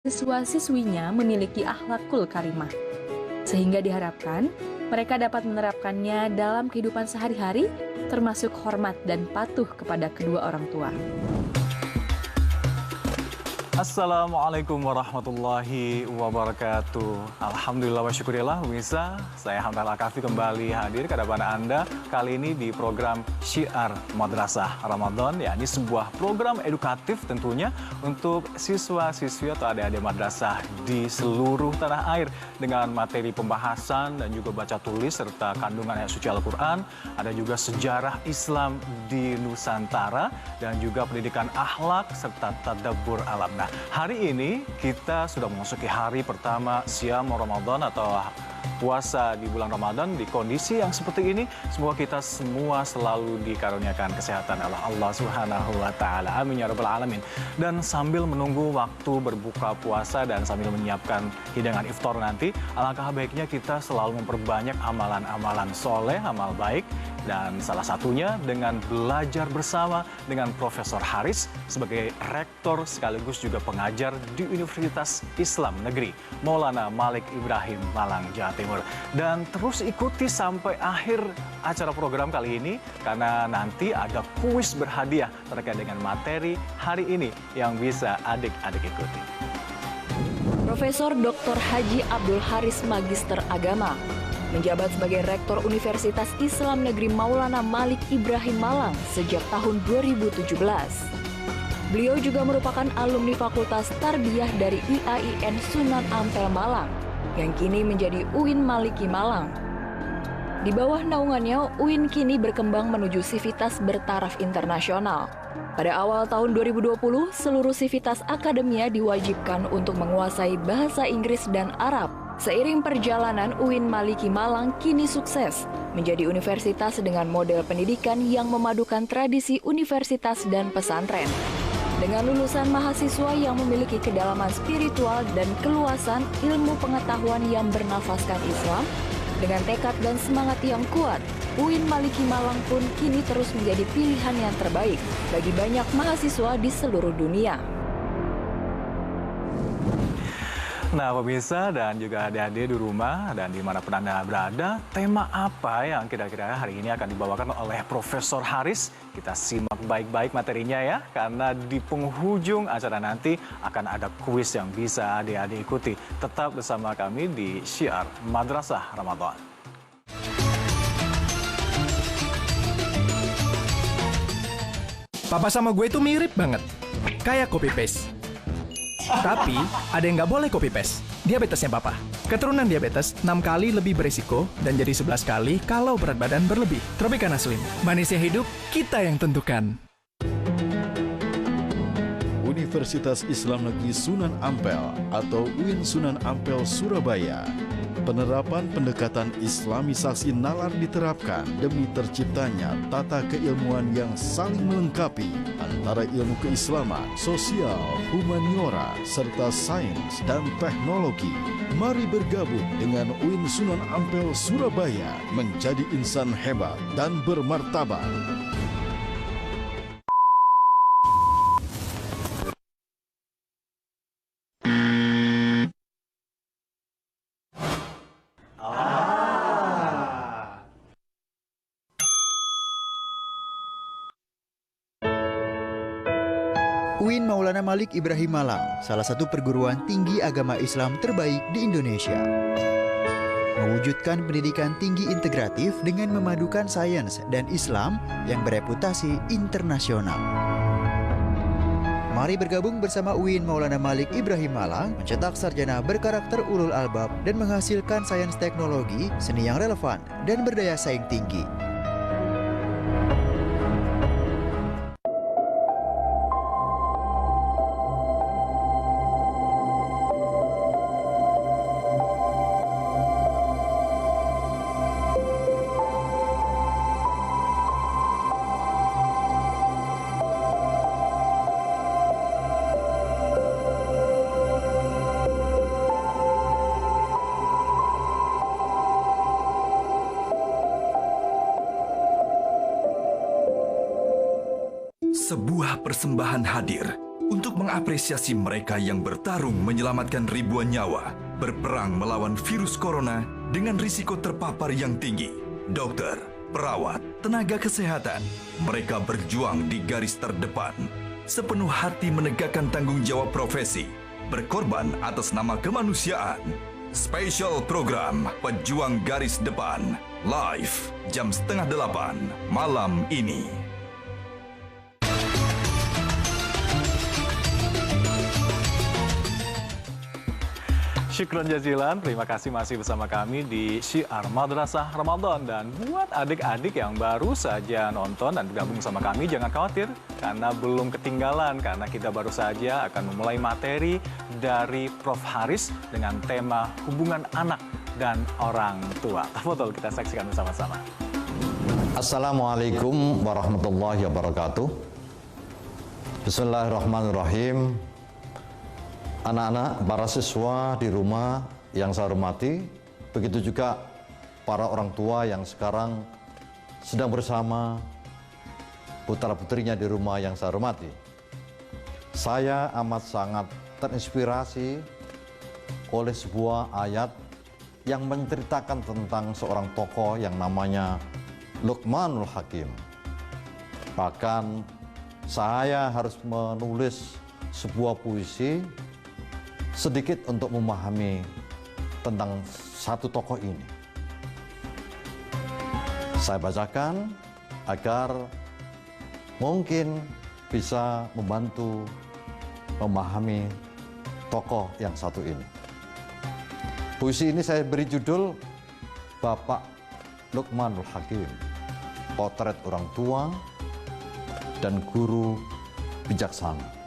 siswa-siswinya memiliki akhlakul karimah, sehingga diharapkan mereka dapat menerapkannya dalam kehidupan sehari-hari, termasuk hormat dan patuh kepada kedua orang tua. Assalamualaikum warahmatullahi wabarakatuh. Alhamdulillah wa syukurillah, pemirsa. Saya Hamdan Al-Kafi kembali hadir ke hadapan Anda kali ini di program Syiar Madrasah Ramadan. Ya, ini sebuah program edukatif tentunya untuk siswa-siswi atau adik-adik madrasah di seluruh tanah air dengan materi pembahasan dan juga baca tulis serta kandungan ayat suci Al-Quran. Ada juga sejarah Islam di Nusantara dan juga pendidikan akhlak serta tadabbur alam. Nah, hari ini kita sudah memasuki hari pertama Siyam Ramadan atau puasa di bulan Ramadan. Di kondisi yang seperti ini, semoga kita semua selalu dikaruniakan kesehatan Allah Subhanahu wa Ta'ala. Amin ya Rabbal Alamin. Dan sambil menunggu waktu berbuka puasa dan sambil menyiapkan hidangan iftar nanti, alangkah baiknya kita selalu memperbanyak amalan-amalan soleh, amal baik. Dan salah satunya dengan belajar bersama dengan Profesor Haris sebagai rektor sekaligus juga pengajar di Universitas Islam Negeri Maulana Malik Ibrahim Malang, Jawa Timur. Dan terus ikuti sampai akhir acara program kali ini karena nanti ada kuis berhadiah terkait dengan materi hari ini yang bisa adik-adik ikuti. Profesor Dr. Haji Abdul Haris Magister Agama menjabat sebagai Rektor Universitas Islam Negeri Maulana Malik Ibrahim Malang sejak tahun 2017. Beliau juga merupakan alumni Fakultas Tarbiyah dari IAIN Sunan Ampel Malang, yang kini menjadi UIN Maliki Malang. Di bawah naungannya, UIN kini berkembang menuju sivitas bertaraf internasional. Pada awal tahun 2020, seluruh sivitas akademia diwajibkan untuk menguasai bahasa Inggris dan Arab. Seiring perjalanan, UIN Maliki Malang kini sukses menjadi universitas dengan model pendidikan yang memadukan tradisi universitas dan pesantren. Dengan lulusan mahasiswa yang memiliki kedalaman spiritual dan keluasan ilmu pengetahuan yang bernafaskan Islam, dengan tekad dan semangat yang kuat, UIN Maliki Malang pun kini terus menjadi pilihan yang terbaik bagi banyak mahasiswa di seluruh dunia. Nah, pemirsa dan juga adik-adik di rumah dan dimanapun Anda berada, tema apa yang kira-kira hari ini akan dibawakan oleh Profesor Haris? Kita simak baik-baik materinya ya, karena di penghujung acara nanti akan ada kuis yang bisa adik-adik ikuti. Tetap bersama kami di Syiar Madrasah Ramadan. Papa sama gue itu mirip banget, kayak copy paste. Tapi, ada yang nggak boleh copy paste. Diabetesnya papa. Keturunan diabetes 6 kali lebih berisiko dan jadi 11 kali kalau berat badan berlebih. Tropicana Slim. Manisnya hidup, kita yang tentukan. Universitas Islam Negeri Sunan Ampel atau UIN Sunan Ampel Surabaya. Penerapan pendekatan Islamisasi nalar diterapkan demi terciptanya tata keilmuan yang saling melengkapi antara ilmu keislaman, sosial, humaniora, serta sains dan teknologi. Mari bergabung dengan UIN Sunan Ampel Surabaya menjadi insan hebat dan bermartabat. UIN Maulana Malik Ibrahim Malang, salah satu perguruan tinggi agama Islam terbaik di Indonesia. Mewujudkan pendidikan tinggi integratif dengan memadukan sains dan Islam yang bereputasi internasional. Mari bergabung bersama UIN Maulana Malik Ibrahim Malang, mencetak sarjana berkarakter ulul albab dan menghasilkan sains teknologi, seni yang relevan dan berdaya saing tinggi. Sebuah persembahan hadir untuk mengapresiasi mereka yang bertarung menyelamatkan ribuan nyawa, berperang melawan virus corona dengan risiko terpapar yang tinggi. Dokter, perawat, tenaga kesehatan, mereka berjuang di garis terdepan, sepenuh hati menegakkan tanggung jawab profesi, berkorban atas nama kemanusiaan. Spesial program Pejuang Garis Depan, live jam 7:30 malam ini. Syukron jazilan, terima kasih masih bersama kami di Syiar Madrasah Ramadan. Dan buat adik-adik yang baru saja nonton dan bergabung sama kami, jangan khawatir karena belum ketinggalan, karena kita baru saja akan memulai materi dari Prof. Haris dengan tema hubungan anak dan orang tua. Tafadhol, kita saksikan bersama-sama. Assalamualaikum warahmatullahi wabarakatuh. Bismillahirrahmanirrahim. Anak-anak, para siswa di rumah yang saya hormati, begitu juga para orang tua yang sekarang sedang bersama putra-putrinya di rumah yang saya hormati. Saya amat sangat terinspirasi oleh sebuah ayat yang menceritakan tentang seorang tokoh yang namanya Luqmanul Hakim. Bahkan saya harus menulis sebuah puisi sedikit untuk memahami tentang satu tokoh ini. Saya bacakan agar mungkin bisa membantu memahami tokoh yang satu ini. Puisi ini saya beri judul Bapak Luqmanul Hakim, potret orang tua dan guru bijaksana.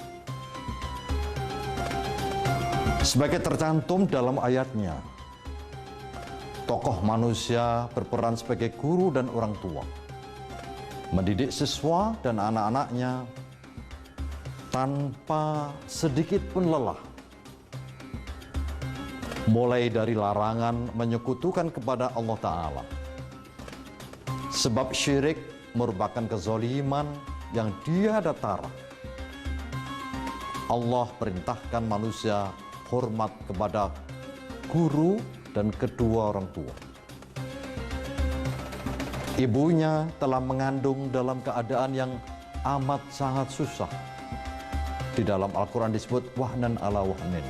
Sebagai tercantum dalam ayatnya, tokoh manusia berperan sebagai guru dan orang tua, mendidik siswa dan anak-anaknya tanpa sedikit pun lelah. Mulai dari larangan menyekutukan kepada Allah Ta'ala, sebab syirik merupakan kezaliman yang tiada tara. Allah perintahkan manusia hormat kepada guru dan kedua orang tua. Ibunya telah mengandung dalam keadaan yang amat sangat susah. Di dalam Al-Quran disebut wahnan ala wahnin.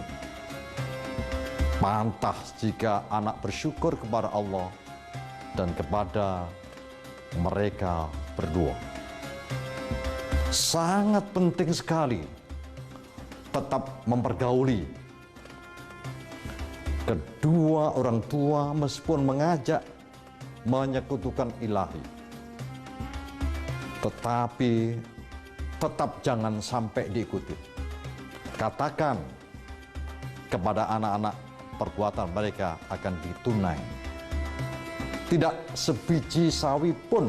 Pantas jika anak bersyukur kepada Allah dan kepada mereka berdua. Sangat penting sekali tetap mempergauli kedua orang tua meskipun mengajak menyekutukan ilahi. Tetapi tetap jangan sampai diikuti. Katakan kepada anak-anak perbuatan mereka akan ditunai. Tidak sebiji sawi pun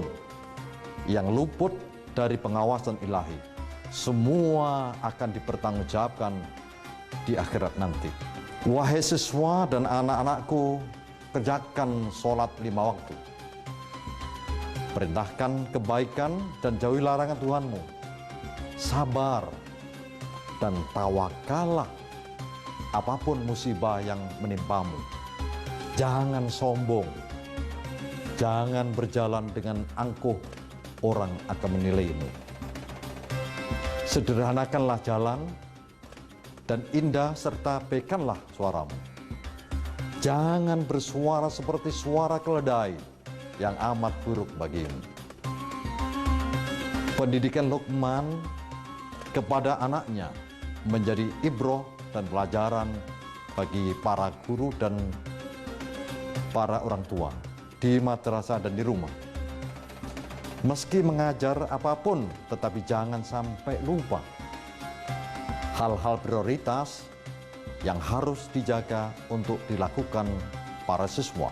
yang luput dari pengawasan ilahi. Semua akan dipertanggungjawabkan di akhirat nanti. Wahai siswa dan anak-anakku, kerjakan sholat 5 waktu. Perintahkan kebaikan dan jauhi larangan Tuhanmu. Sabar dan tawakallah apapun musibah yang menimpamu. Jangan sombong. Jangan berjalan dengan angkuh, orang akan menilaimu. Sederhanakanlah jalan dan indah serta baikkanlah suaramu. Jangan bersuara seperti suara keledai yang amat buruk bagimu. Pendidikan Luqman kepada anaknya menjadi ibroh dan pelajaran bagi para guru dan para orang tua di madrasah dan di rumah. Meski mengajar apapun, tetapi jangan sampai lupa hal-hal prioritas yang harus dijaga untuk dilakukan para siswa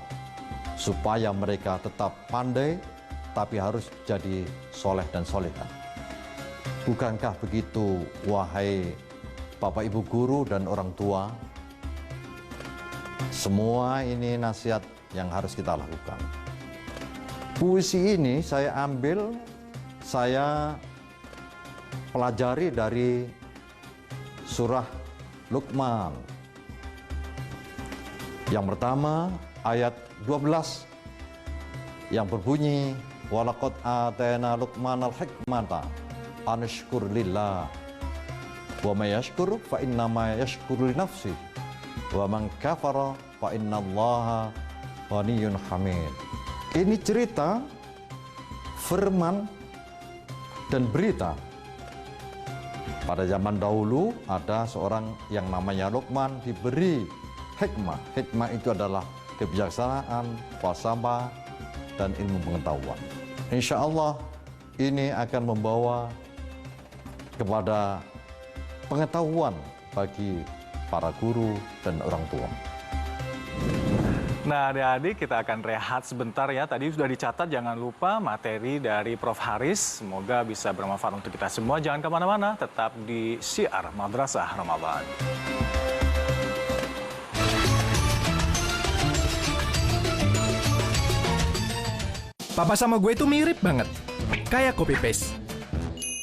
supaya mereka tetap pandai tapi harus jadi soleh dan solehah. Bukankah begitu, wahai Bapak Ibu guru dan orang tua? Semua ini nasihat yang harus kita lakukan. Puisi ini saya ambil, saya pelajari dari surah Luqman. Yang pertama ayat 12 yang berbunyi walaqad atayna Luqmanal hikmata anashkur lillah wa may yashkur fa innama yashkuru li nafsi wa man kafara fa innallaha ghaniyyun hamid. Ini cerita, firman dan berita. Pada zaman dahulu ada seorang yang namanya Luqman diberi hikmah. Hikmah itu adalah kebijaksanaan, falsafah, dan ilmu pengetahuan. Insya Allah ini akan membawa kepada pengetahuan bagi para guru dan orang tua. Nah, adik-adik, kita akan rehat sebentar ya. Tadi sudah dicatat, jangan lupa materi dari Prof. Haris. Semoga bisa bermanfaat untuk kita semua. Jangan kemana-mana, tetap di Syiar Madrasah Ramadan. Papa sama gue itu mirip banget. Kayak copy paste.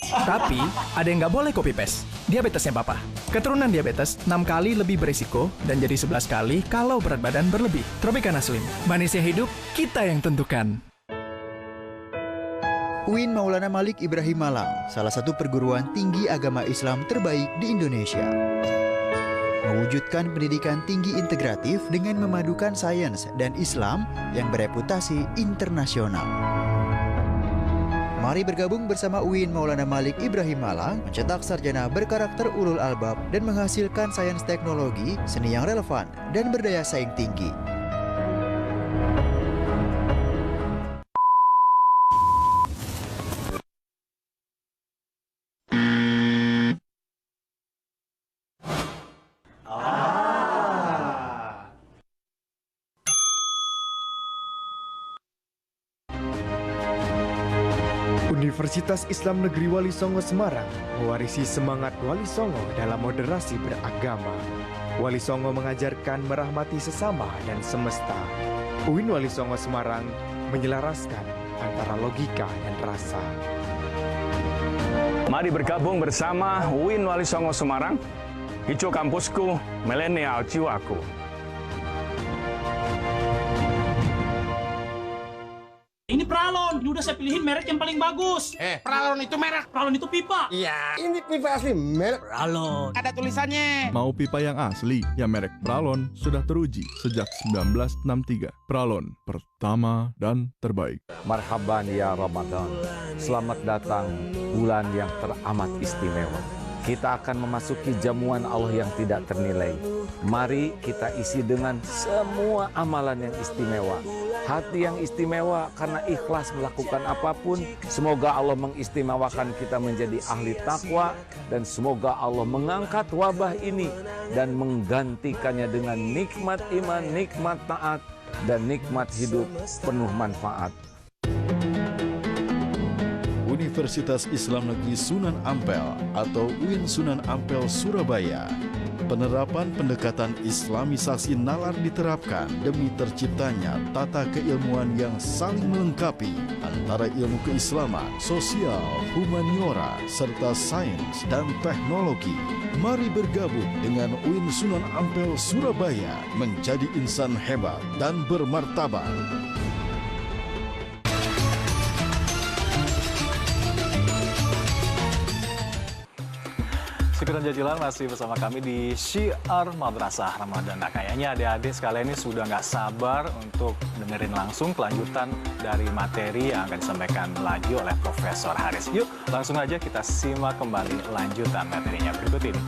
Tapi ada yang nggak boleh copy paste. Diabetesnya papa. Keturunan diabetes 6 kali lebih berisiko dan jadi 11 kali kalau berat badan berlebih. Tropicana Slim. Manisnya hidup, kita yang tentukan. UIN Maulana Malik Ibrahim Malang, salah satu perguruan tinggi agama Islam terbaik di Indonesia. Mewujudkan pendidikan tinggi integratif dengan memadukan sains dan Islam yang bereputasi internasional. Mari bergabung bersama UIN Maulana Malik Ibrahim Malang, mencetak sarjana berkarakter ulul albab dan menghasilkan sains teknologi, seni yang relevan dan berdaya saing tinggi. Universitas Islam Negeri Wali Songo Semarang mewarisi semangat Wali Songo dalam moderasi beragama. Wali Songo mengajarkan merahmati sesama dan semesta. UIN Wali Songo Semarang menyelaraskan antara logika dan rasa. Mari bergabung bersama UIN Wali Songo Semarang. Hijau kampusku, milenial jiwaku. Ini Pralon, ini udah saya pilihin merek yang paling bagus. Pralon itu merek. Pralon itu pipa. Iya, ini pipa asli merek Pralon. Ada tulisannya. Mau pipa yang asli, yang merek Pralon sudah teruji sejak 1963. Pralon, pertama dan terbaik. Marhaban ya Ramadan. Selamat datang bulan yang teramat istimewa. Kita akan memasuki jamuan Allah yang tidak ternilai. Mari kita isi dengan semua amalan yang istimewa. Hati yang istimewa karena ikhlas melakukan apapun. Semoga Allah mengistimewakan kita menjadi ahli takwa. Dan semoga Allah mengangkat wabah ini dan menggantikannya dengan nikmat iman, nikmat taat, dan nikmat hidup penuh manfaat. Universitas Islam Negeri Sunan Ampel atau UIN Sunan Ampel Surabaya. Penerapan pendekatan Islamisasi nalar diterapkan demi terciptanya tata keilmuan yang saling melengkapi antara ilmu keislaman, sosial, humaniora, serta sains dan teknologi. Mari bergabung dengan UIN Sunan Ampel Surabaya menjadi insan hebat dan bermartabat. Syukuran jajilan masih bersama kami di Syiar Madrasah Ramadan. Nah, kayaknya adik-adik sekalian ini sudah nggak sabar untuk dengerin langsung kelanjutan dari materi yang akan disampaikan lagi oleh Profesor Haris. Yuk, langsung aja kita simak kembali lanjutan materinya berikut ini.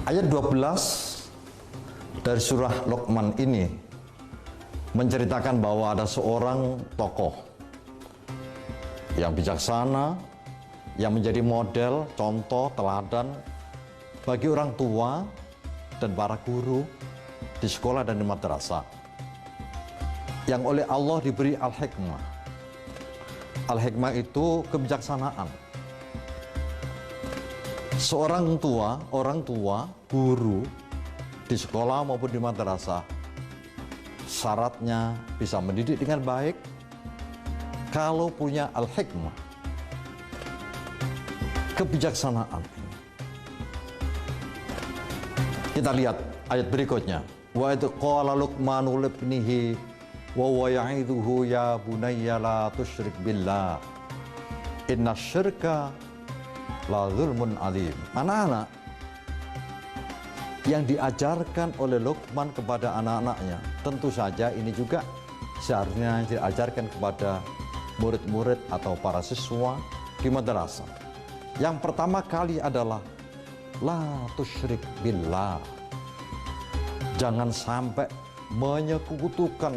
Ayat 12 dari surah Luqman ini menceritakan bahwa ada seorang tokoh yang bijaksana, yang menjadi model, contoh, teladan bagi orang tua dan para guru di sekolah dan di madrasah, yang oleh Allah diberi al-hikmah. Al-hikmah itu kebijaksanaan. Seorang tua, orang tua, guru di sekolah maupun di madrasah, syaratnya bisa mendidik dengan baik kalau punya al-hikmah, kebijaksanaan ini. Kita lihat ayat berikutnya. Wa idh qala Luqmanu libnihi wa huwa ya'idhuhu ya bunayya la tusyrik billah. Inna syirka la zulmun alim. Anak-anak yang diajarkan oleh Luqman kepada anak-anaknya, tentu saja ini juga seharusnya diajarkan kepada murid-murid atau para siswa di madrasah. Yang pertama kali adalah la tusyrik billah. Jangan sampai menyekutukan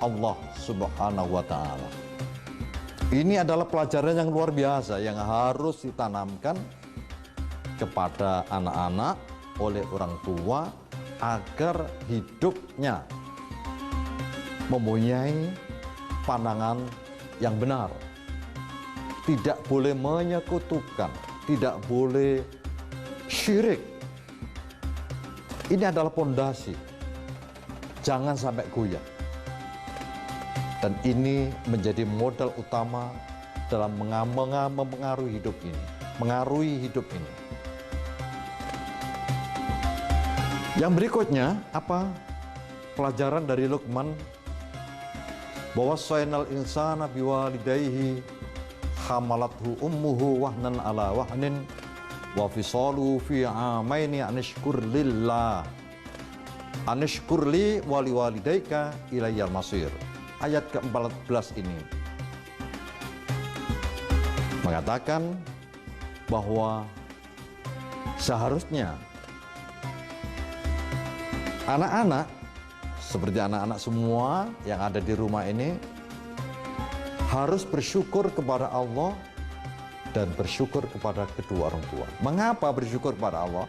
Allah Subhanahu wa taala. Ini adalah pelajaran yang luar biasa yang harus ditanamkan kepada anak-anak oleh orang tua agar hidupnya mempunyai pandangan yang benar. Tidak boleh menyekutukan, tidak boleh syirik. Ini adalah pondasi. Jangan sampai goyah. Dan ini menjadi modal utama dalam mempengaruhi hidup ini. Mengaruhi hidup ini. Yang berikutnya, apa? Pelajaran dari Luqman. Bahwa sainal insana biwalidayhi hamalathu ummuhu wahnan ala wahnin wa fisalu fi amaini anishkur lillah anishkur li wali walidayka ilayyal masir. Ayat ke-14 ini mengatakan bahwa seharusnya anak-anak seperti anak-anak semua yang ada di rumah ini harus bersyukur kepada Allah dan bersyukur kepada kedua orang tua. Mengapa bersyukur kepada Allah?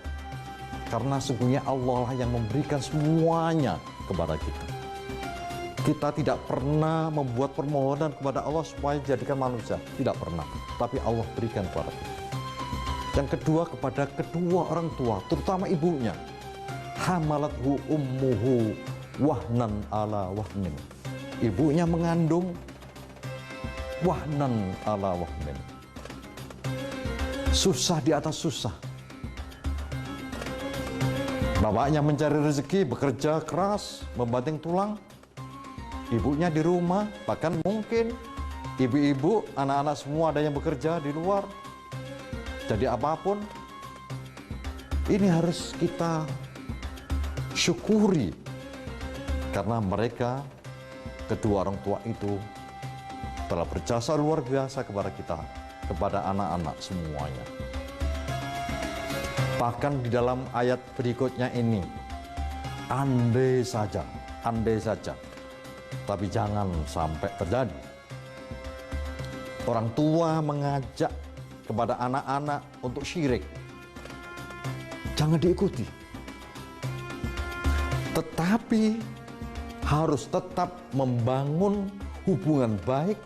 Karena sesungguhnya Allah lah yang memberikan semuanya kepada kita. Kita tidak pernah membuat permohonan kepada Allah supaya dijadikan manusia. Tidak pernah. Tapi Allah berikan kepada kita. Yang kedua, kepada kedua orang tua, terutama ibunya. Hamalathu ummuhu wahnan ala wahnin. Ibunya mengandung wahnan ala wahnin. Susah di atas susah. Bapaknya mencari rezeki, bekerja keras, membanting tulang. Ibunya di rumah, bahkan mungkin ibu-ibu, anak-anak semua ada yang bekerja di luar. Jadi apapun, ini harus kita syukuri. Karena mereka, kedua orang tua itu, telah berjasa luar biasa kepada kita, kepada anak-anak semuanya. Bahkan di dalam ayat berikutnya ini, andai saja, tapi jangan sampai terjadi. Orang tua mengajak kepada anak-anak untuk syirik. Jangan diikuti. Tetapi harus tetap membangun hubungan baik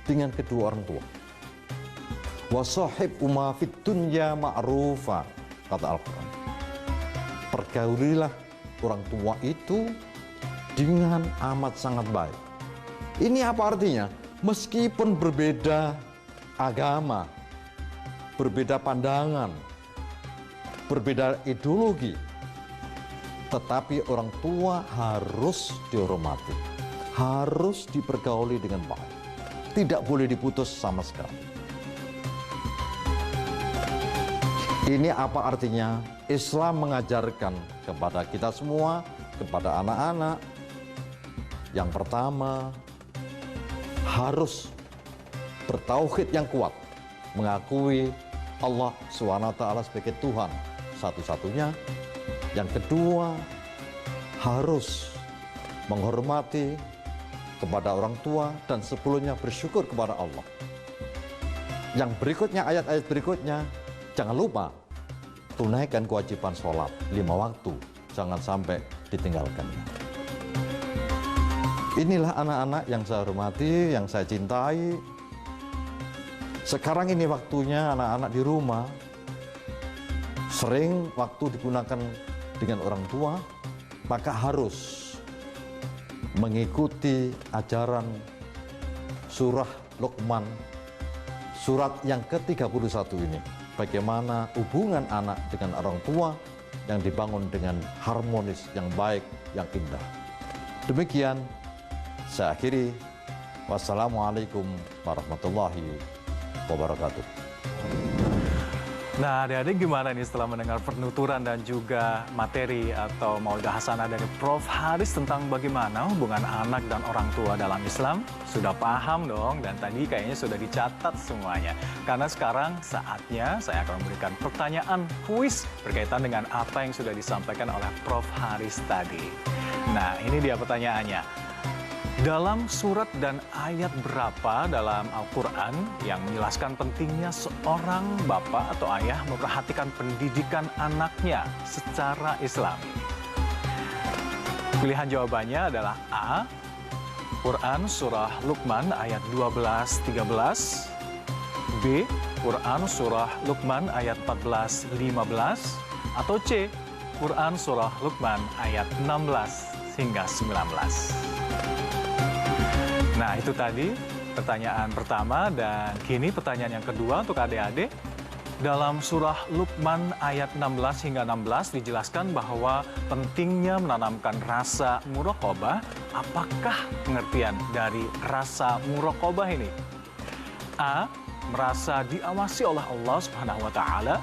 dengan kedua orang tua. Wasahibhuma fid dunya ma'rufa, kata Al-Quran. Pergaulilah orang tua itu dengan amat sangat baik. Ini apa artinya? Meskipun berbeda agama, berbeda pandangan, berbeda ideologi, tetapi orang tua harus dihormati, harus dipergauli dengan baik. Tidak boleh diputus sama sekali. Ini apa artinya? Islam mengajarkan kepada kita semua, kepada anak-anak, yang pertama, harus bertauhid yang kuat, mengakui Allah SWT sebagai Tuhan satu-satunya. Yang kedua, harus menghormati kepada orang tua dan sebelumnya bersyukur kepada Allah. Yang berikutnya, ayat-ayat berikutnya, jangan lupa tunaikan kewajiban sholat 5 waktu, jangan sampai ditinggalkannya. Inilah anak-anak yang saya hormati, yang saya cintai. Sekarang ini waktunya anak-anak di rumah. Sering waktu digunakan dengan orang tua, maka harus mengikuti ajaran surah Luqman, surat yang ke-31 ini. Bagaimana hubungan anak dengan orang tua yang dibangun dengan harmonis, yang baik, yang indah. Demikian saya akhiri. Wassalamualaikum warahmatullahi wabarakatuh. Nah, adik-adik gimana nih setelah mendengar penuturan dan juga materi atau mauidhah hasanah dari Prof. Haris tentang bagaimana hubungan anak dan orang tua dalam Islam? Sudah paham dong, dan tadi kayaknya sudah dicatat semuanya. Karena sekarang saatnya saya akan memberikan pertanyaan kuis berkaitan dengan apa yang sudah disampaikan oleh Prof. Haris tadi. Nah, ini dia pertanyaannya. Dalam surat dan ayat berapa dalam Al-Quran yang menjelaskan pentingnya seorang bapak atau ayah memperhatikan pendidikan anaknya secara Islami? Pilihan jawabannya adalah A. Quran Surah Luqman ayat 12-13, B. Quran Surah Luqman ayat 14-15, atau C. Quran Surah Luqman ayat 16-19. Nah, itu tadi pertanyaan pertama, dan kini pertanyaan yang kedua untuk adik-adik. Dalam surah Luqman ayat 16 hingga 16 dijelaskan bahwa pentingnya menanamkan rasa muraqabah. Apakah pengertian dari rasa muraqabah ini? A. Merasa diawasi oleh Allah Subhanahu wa taala,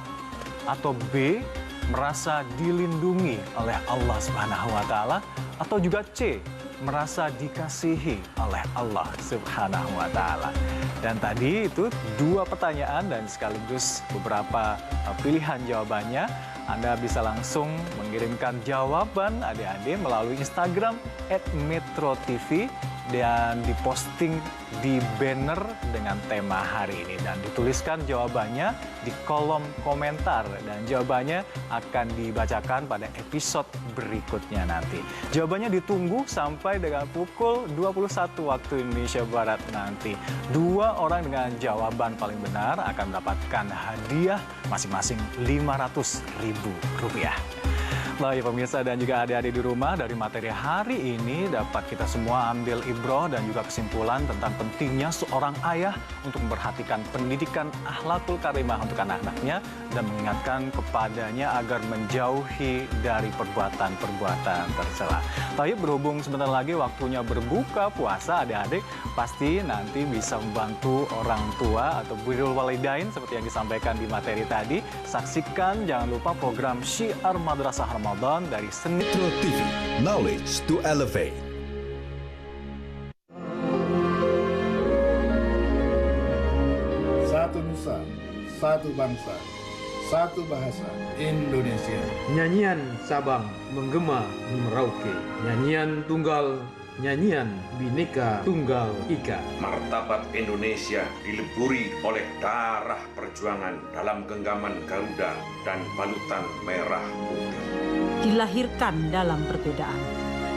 atau B. Merasa dilindungi oleh Allah Subhanahu wa taala, atau juga C. Merasa dikasihi oleh Allah Subhanahu wa taala. Dan tadi itu dua pertanyaan dan sekaligus beberapa pilihan jawabannya. Anda bisa langsung mengirimkan jawaban adik-adik melalui Instagram @metrotv dan diposting di banner dengan tema hari ini, dan dituliskan jawabannya di kolom komentar, dan jawabannya akan dibacakan pada episode berikutnya nanti. Jawabannya ditunggu sampai dengan pukul 21 waktu Indonesia Barat nanti. 2 orang dengan jawaban paling benar akan mendapatkan hadiah masing-masing Rp500.000. Nah, ya pemirsa dan juga adik-adik di rumah, dari materi hari ini dapat kita semua ambil ibroh dan juga kesimpulan tentang pentingnya seorang ayah untuk memperhatikan pendidikan akhlakul karimah untuk anak-anaknya dan mengingatkan kepadanya agar menjauhi dari perbuatan-perbuatan tercela. Tapi berhubung sebentar lagi waktunya berbuka puasa, adik-adik pasti nanti bisa membantu orang tua atau birrul walidain seperti yang disampaikan di materi tadi. Saksikan jangan lupa program Syiar Madrasah Ramadan dari Senin. Metro TV, knowledge to elevate. Satu nusa, satu bangsa, satu bahasa, Indonesia. Nyanyian Sabang menggema di Merauke. Nyanyian tunggal, nyanyian Bhinneka Tunggal Ika. Martabat Indonesia dileburi oleh darah perjuangan dalam genggaman Garuda dan balutan merah putih. Dilahirkan dalam perbedaan,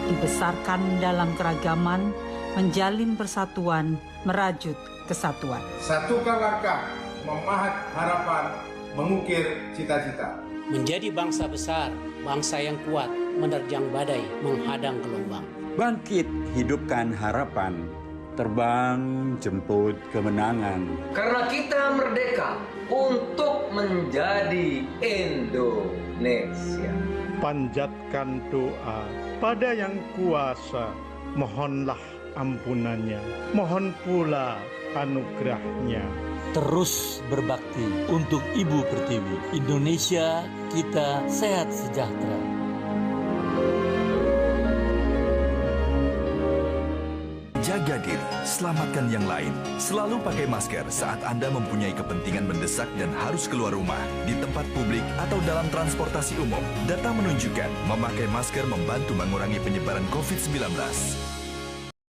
dibesarkan dalam keragaman, menjalin persatuan, merajut kesatuan. Satukan langkah, memahat harapan, mengukir cita-cita. Menjadi bangsa besar, bangsa yang kuat, menerjang badai, menghadang gelombang. Bangkit, hidupkan harapan, terbang, jemput kemenangan. Karena kita merdeka untuk menjadi Indonesia. Panjatkan doa pada yang kuasa, mohonlah ampunannya, mohon pula anugerahnya. Terus berbakti untuk Ibu Pertiwi. Indonesia kita sehat sejahtera. Jaga diri, selamatkan yang lain. Selalu pakai masker saat Anda mempunyai kepentingan mendesak dan harus keluar rumah, di tempat publik atau dalam transportasi umum. Data menunjukkan memakai masker membantu mengurangi penyebaran COVID-19.